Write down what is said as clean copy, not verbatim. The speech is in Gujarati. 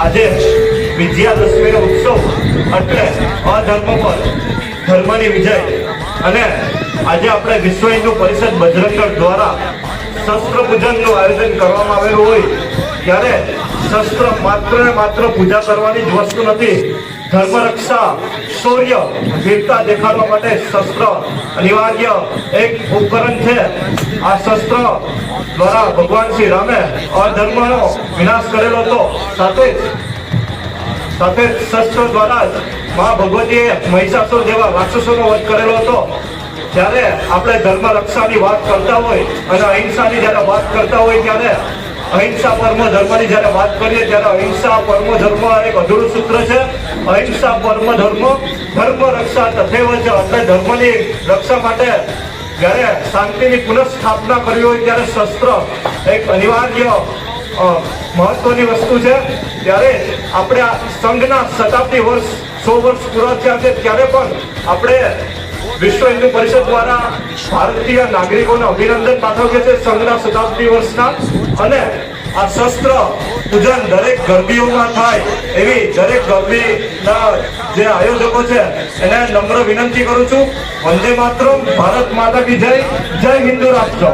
આજે વિજયાદશમીનો ઉત્સવ એટલે અધર્મ પર ધર્મની વિજય અને આજે આપણે વિશ્વ હિન્દુ પરિષદ બજરંગગઢ દ્વારા શસ્ત્ર પૂજનનું આયોજન કરવામાં આવેલું હોય ત્યારે શસ્ત્ર માત્ર ને માત્ર પૂજા કરવાની જ વસ્તુ નથી. ધર્મ રક્ષા, શૌર્ય, વીરતા દેખાડવા માટે શસ્ત્ર અનિવાર્ય એક ઉપકરણ છે. આ શસ્ત્ર દ્વારા ભગવાન શ્રી રામે અધર્મનો વિનાશ કરેલો હતો. સાથે શસ્ત્ર દ્વારા જ મા ભગવતીએ મહિષાસુર જેવા રાક્ષસોનો વધ કરેલો હતો. જ્યારે આપણે ધર્મ રક્ષાની વાત કરતા હોય અને અહિંસાની જ્યારે વાત કરતા હોય ત્યારે અહિંસા પરમો ધર્મની જ્યારે વાત કરીએ ત્યારે અહિંસા પરમો ધર્મ એક અધૂરું સૂત્ર છે. અહિંસા પરમો ધર્મ, ધર્મ રક્ષા તથૈવ છે. એટલે ધર્મની રક્ષા માટે જ્યારે શાંતિની પુનઃસ્થાપના કરવી હોય ત્યારે શસ્ત્ર એક અનિવાર્ય મહત્વની વસ્તુ છે. ત્યારે આપણે આ સંઘના શતાબ્દી વર્ષ 100 વર્ષ પૂરા થયા છે ત્યારે પણ આપણે વિશ્વ હિન્દુ પરિષદ દ્વારા ભારતીય નાગરિકોને અભિનંદન પાઠવીએ છીએ સંઘના શતાબ્દી વર્ષના. અને આ શસ્ત્ર પૂજન દરેક ગરબીઓમાં થાય એવી દરેક ગરબીના જે આયોજકો છે એને નમ્ર વિનંતી કરું છું. વંદે માતરમ, ભારત માતા કી જય, જય હિન્દુ રાષ્ટ્ર.